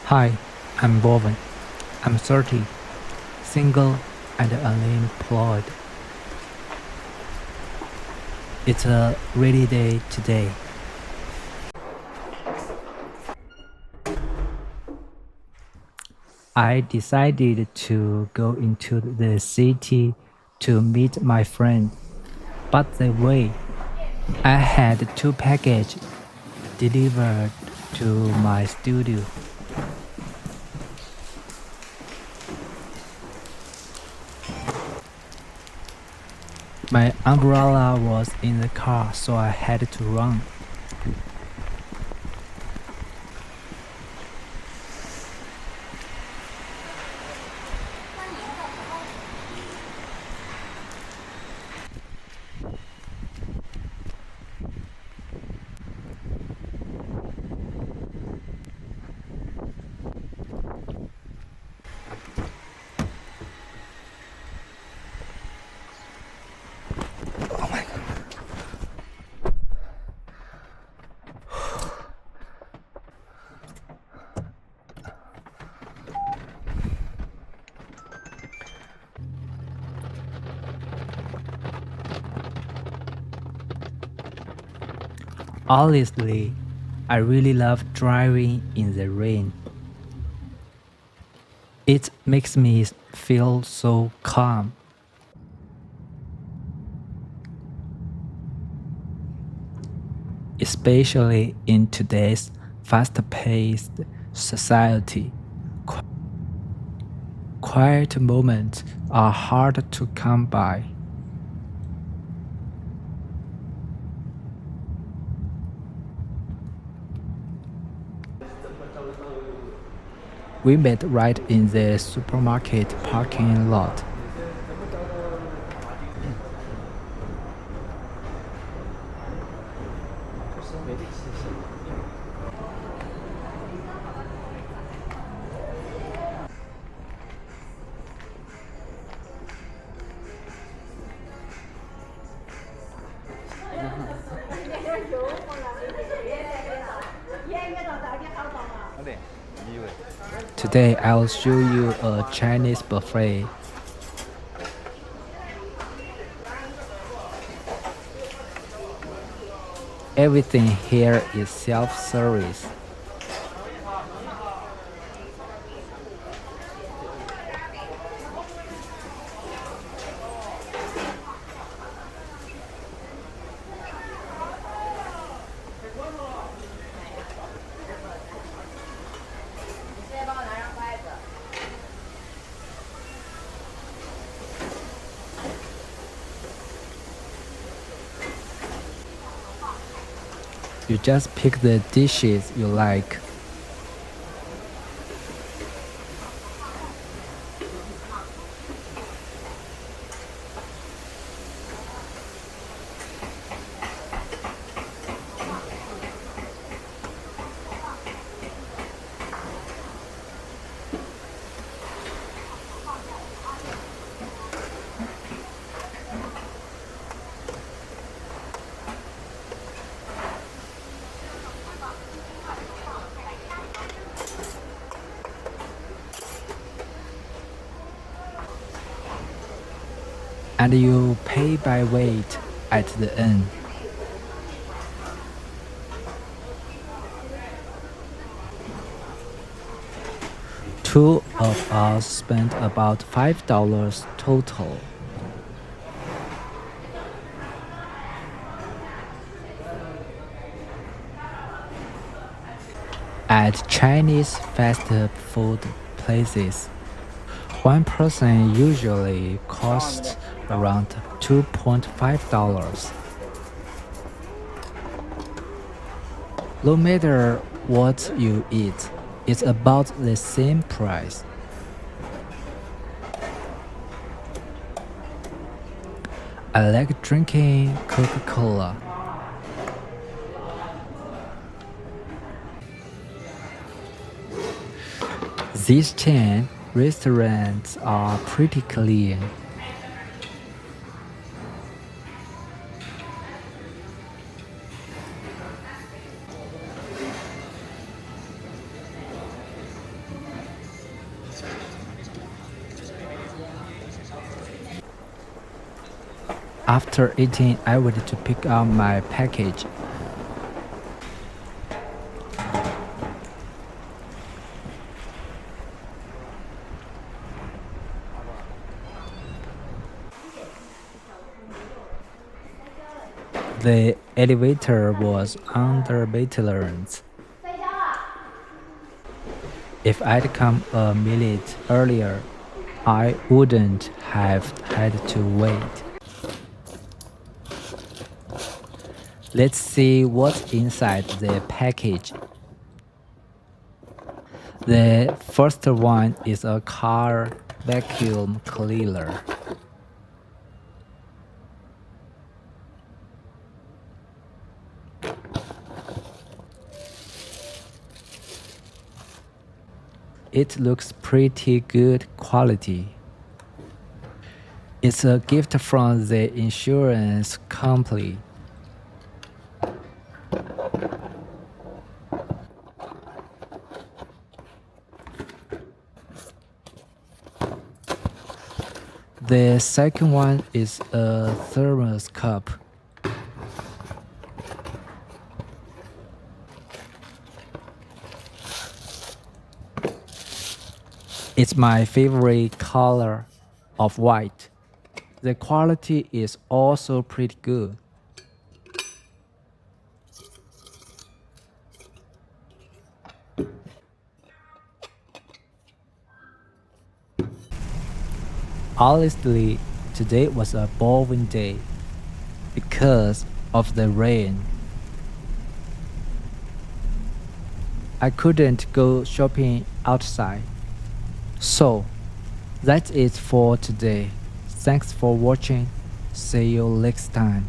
Hi, I'm Bowen. I'm 30, single and unemployed. It's a rainy day today. I decided to go into the city to meet my friend, but the way I had two packages delivered to my studio. My umbrella was in the car, so I had to run. Honestly, I really love driving in the rain. It makes me feel so calm. Especially in today's fast-paced society. Quiet moments are hard to come by. We met right in the supermarket parking lot. Today I'll show you a Chinese buffet. Everything here is self-service. You just pick the dishes you like. And you pay by weight at the end. Two of us spent about $5 total. At Chinese fast food places, one person usually costs around $2.5. No matter what you eat, it's about the same price. I like drinking Coca-Cola. These chain restaurants are pretty clean. After eating, I went to pick up my package. The elevator was under maintenance. If I'd come a minute earlier, I wouldn't have had to wait. Let's see what's inside the package. The first one is a car vacuum cleaner. It looks pretty good quality. It's a gift from the insurance company. The second one is a thermos cup. It's my favorite color of white. The quality is also pretty good. Honestly, today was a boring day because of the rain. I couldn't go shopping outside. So, that's it for today. Thanks for watching. See you next time.